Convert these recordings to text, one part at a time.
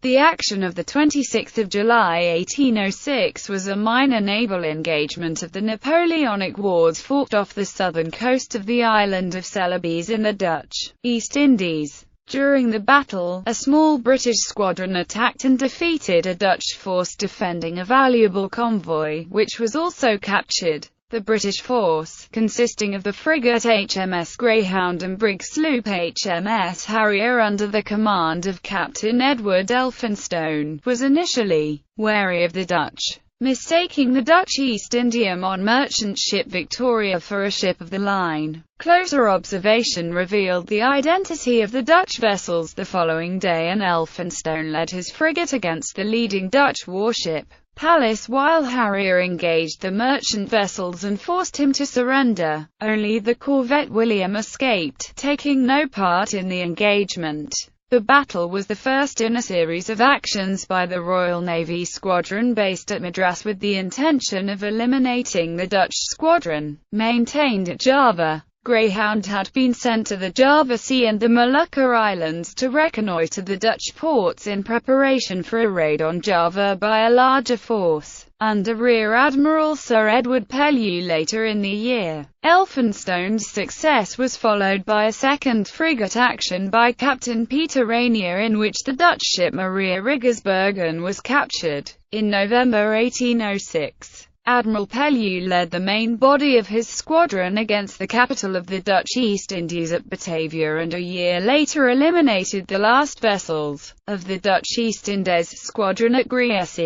The action of 26 July 1806 was a minor naval engagement of the Napoleonic Wars fought off the southern coast of the island of Celebes in the Dutch East Indies. During the battle, a small British squadron attacked and defeated a Dutch force defending a valuable convoy, which was also captured. The British force, consisting of the frigate HMS Greyhound and brig sloop HMS Harrier under the command of Captain Edward Elphinstone, was initially wary of the Dutch, mistaking the Dutch East Indiaman merchant ship Victoria for a ship of the line. Closer observation revealed the identity of the Dutch vessels the following day, and Elphinstone led his frigate against the leading Dutch warship Pallas, while Harrier engaged the merchant vessels and forced him to surrender. Only the corvette William escaped, taking no part in the engagement. The battle was the first in a series of actions by the Royal Navy squadron based at Madras with the intention of eliminating the Dutch squadron maintained at Java. Greyhound had been sent to the Java Sea and the Molucca Islands to reconnoitre the Dutch ports in preparation for a raid on Java by a larger force, under Rear Admiral Sir Edward Pellew later in the year. Elphinstone's success was followed by a second frigate action by Captain Peter Rainier, in which the Dutch ship Maria Riggersbergen was captured. In November 1806, Admiral Pellew led the main body of his squadron against the capital of the Dutch East Indies at Batavia, and a year later eliminated the last vessels of the Dutch East Indies squadron at Griece.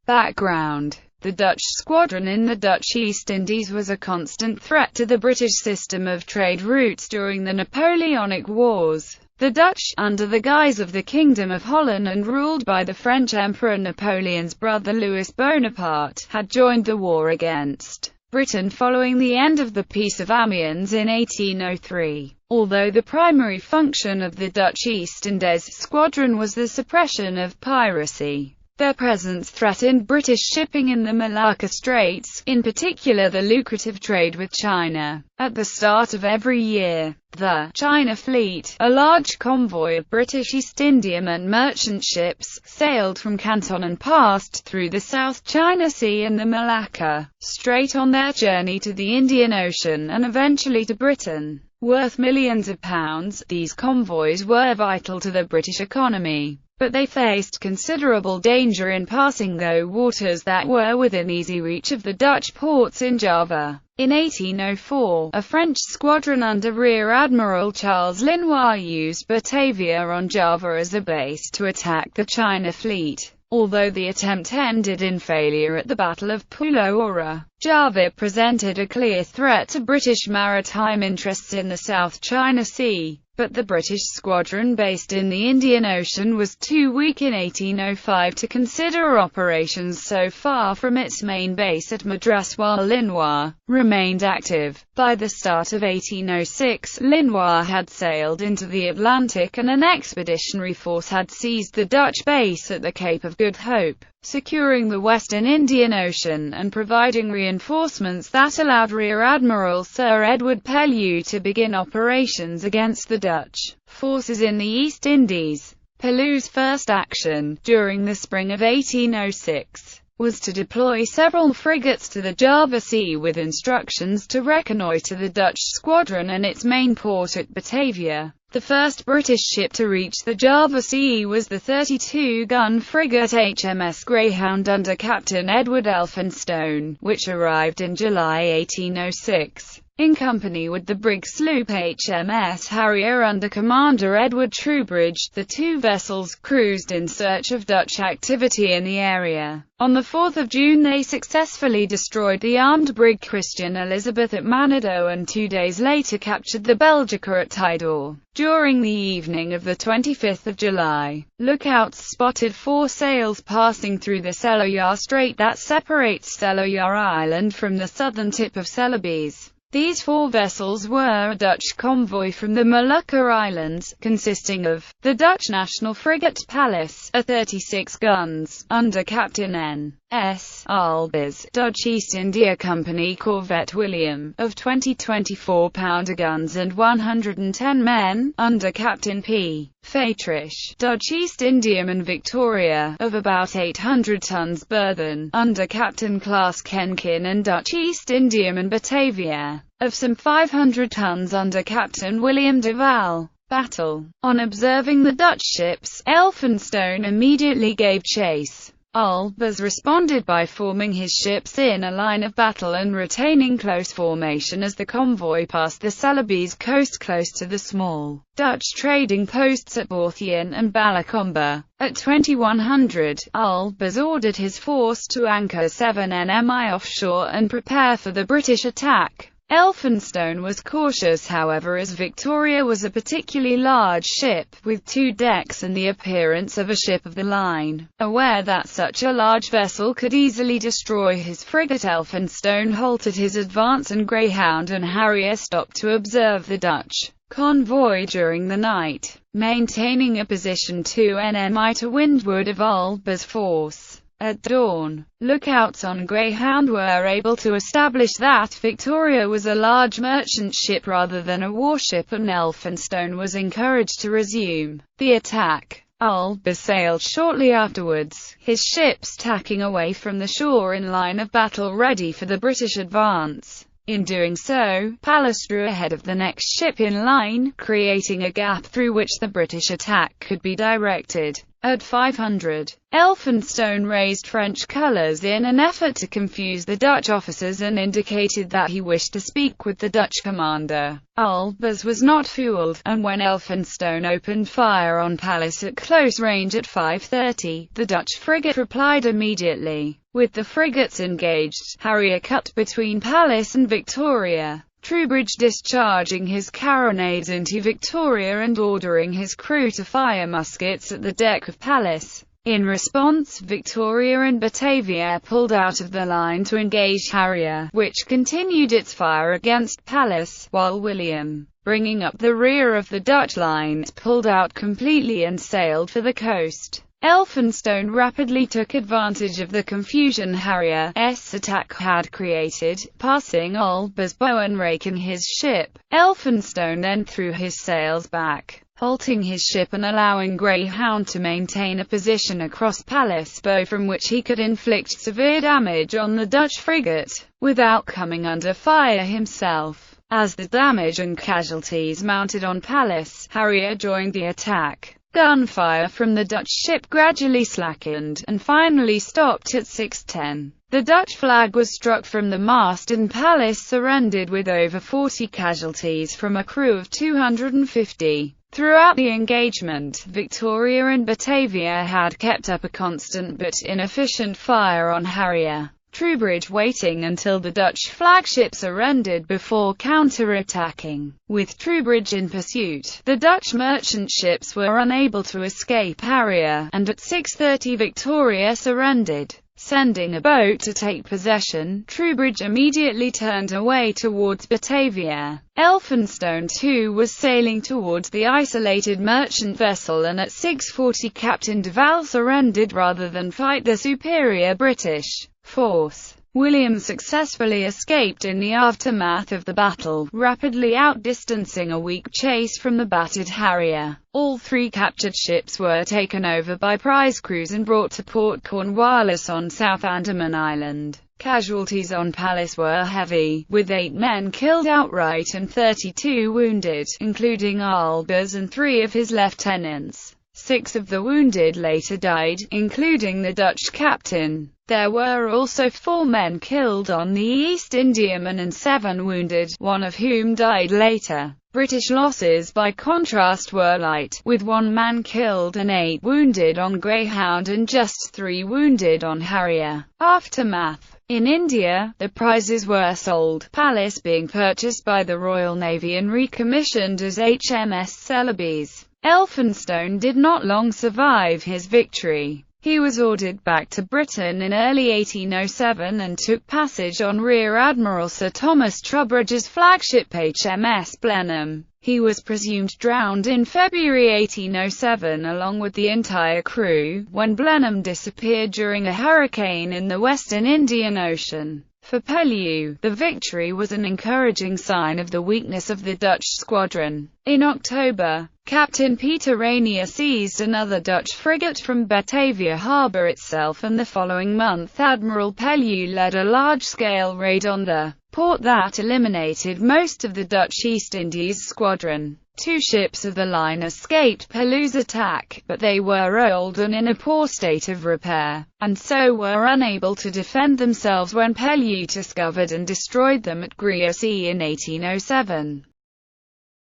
Background: the Dutch squadron in the Dutch East Indies was a constant threat to the British system of trade routes during the Napoleonic Wars. The Dutch, under the guise of the Kingdom of Holland and ruled by the French Emperor Napoleon's brother Louis Bonaparte, had joined the war against Britain following the end of the Peace of Amiens in 1803. Although the primary function of the Dutch East Indies squadron was the suppression of piracy, their presence threatened British shipping in the Malacca Straits, in particular the lucrative trade with China. At the start of every year, the China Fleet, a large convoy of British East Indiaman merchant ships, sailed from Canton and passed through the South China Sea and the Malacca Strait on their journey to the Indian Ocean and eventually to Britain. Worth millions of pounds, these convoys were vital to the British economy, but they faced considerable danger in passing those waters that were within easy reach of the Dutch ports in Java. In 1804, a French squadron under Rear Admiral Charles Linois used Batavia on Java as a base to attack the China fleet. Although the attempt ended in failure at the Battle of Pulau Ora, Java presented a clear threat to British maritime interests in the South China Sea. But the British squadron based in the Indian Ocean was too weak in 1805 to consider operations so far from its main base at Madras, while Linois remained active. By the start of 1806, Linois had sailed into the Atlantic and an expeditionary force had seized the Dutch base at the Cape of Good Hope, securing the Western Indian Ocean and providing reinforcements that allowed Rear Admiral Sir Edward Pellew to begin operations against the Dutch forces in the East Indies. Pellew's first action, during the spring of 1806, was to deploy several frigates to the Java Sea with instructions to reconnoitre the Dutch squadron and its main port at Batavia. The first British ship to reach the Java Sea was the 32-gun frigate HMS Greyhound under Captain Edward Elphinstone, which arrived in July 1806. In company with the brig sloop HMS Harrier under Commander Edward Troubridge, the two vessels cruised in search of Dutch activity in the area. On 4 June they successfully destroyed the armed brig Christian Elizabeth at Manado and 2 days later captured the Belgica at Tidor. During the evening of 25 July, lookouts spotted 4 sails passing through the Celebes Strait that separates Celebes Island from the southern tip of Celebes. These 4 vessels were a Dutch convoy from the Molucca Islands, consisting of the Dutch national frigate Pallas, a 36 guns, under Captain N. Celebes, Dutch East India Company corvette William, of 20 24-pounder guns and 110 men, under Captain P. Attribution, Dutch East Indiaman Victoria, of about 800 tons burthen, under Captain Klaas Kenkin, and Dutch East Indiaman Batavia, of some 500 tons under Captain William de Val. Battle. On observing the Dutch ships, Elphinstone immediately gave chase. Celebes responded by forming his ships in a line of battle and retaining close formation as the convoy passed the Celebes coast close to the small Dutch trading posts at Borthian and Balacomba. At 2100, Celebes ordered his force to anchor 7 nmi offshore and prepare for the British attack. Elphinstone was cautious, however, as Victoria was a particularly large ship, with 2 decks and the appearance of a ship of the line. Aware that such a large vessel could easily destroy his frigate, Elphinstone halted his advance and Greyhound and Harrier stopped to observe the Dutch convoy during the night, maintaining a position 2 nmi to windward of Celebes' force. At dawn, lookouts on Greyhound were able to establish that Victoria was a large merchant ship rather than a warship, and Elphinstone was encouraged to resume the attack. Celebes sailed shortly afterwards, his ships tacking away from the shore in line of battle ready for the British advance. In doing so, Pallas drew ahead of the next ship in line, creating a gap through which the British attack could be directed. At 500, Elphinstone raised French colours in an effort to confuse the Dutch officers and indicated that he wished to speak with the Dutch commander. Celebes was not fooled, and when Elphinstone opened fire on Pallas at close range at 5:30, the Dutch frigate replied immediately. With the frigates engaged, Harrier cut between Pallas and Victoria. Troubridge discharging his carronades into Victoria and ordering his crew to fire muskets at the deck of Pallas. In response, Victoria and Batavia pulled out of the line to engage Harrier, which continued its fire against Pallas, while William, bringing up the rear of the Dutch lines, pulled out completely and sailed for the coast. Elphinstone rapidly took advantage of the confusion Harrier's attack had created, passing Celebes' bow and raking his ship. Elphinstone then threw his sails back, halting his ship and allowing Greyhound to maintain a position across Pallas' bow from which he could inflict severe damage on the Dutch frigate, without coming under fire himself. As the damage and casualties mounted on Pallas, Harrier joined the attack. Gunfire from the Dutch ship gradually slackened, and finally stopped at 6:10. The Dutch flag was struck from the mast and Pallas surrendered with over 40 casualties from a crew of 250. Throughout the engagement, Victoria and Batavia had kept up a constant but inefficient fire on Harrier. Troubridge waiting until the Dutch flagship surrendered before counter-attacking. With Troubridge in pursuit, the Dutch merchant ships were unable to escape Harrier, and at 6:30 Victoria surrendered. Sending a boat to take possession, Troubridge immediately turned away towards Batavia. Elphinstone too was sailing towards the isolated merchant vessel, and at 6:40 Captain de Val surrendered rather than fight the superior British force. William successfully escaped in the aftermath of the battle, rapidly outdistancing a weak chase from the battered Harrier. All 3 captured ships were taken over by prize crews and brought to Port Cornwallis on South Andaman Island. Casualties on Pallas were heavy, with 8 men killed outright and 32 wounded, including Celebes and 3 of his lieutenants. 6 of the wounded later died, including the Dutch captain. There were also 4 men killed on the East Indiaman and 7 wounded, one of whom died later. British losses by contrast were light, with 1 man killed and 8 wounded on Greyhound and just 3 wounded on Harrier. Aftermath. In India, the prizes were sold, Pallas being purchased by the Royal Navy and recommissioned as HMS Celebes. Elphinstone did not long survive his victory. He was ordered back to Britain in early 1807 and took passage on Rear Admiral Sir Thomas Troubridge's flagship HMS Blenheim. He was presumed drowned in February 1807 along with the entire crew, when Blenheim disappeared during a hurricane in the western Indian Ocean. For Pellew, the victory was an encouraging sign of the weakness of the Dutch squadron. In October, Captain Peter Rainier seized another Dutch frigate from Batavia harbour itself, and the following month Admiral Pellew led a large-scale raid on the port that eliminated most of the Dutch East Indies squadron. 2 ships of the line escaped Pellew's attack, but they were old and in a poor state of repair, and so were unable to defend themselves when Pellew discovered and destroyed them at Griersee in 1807.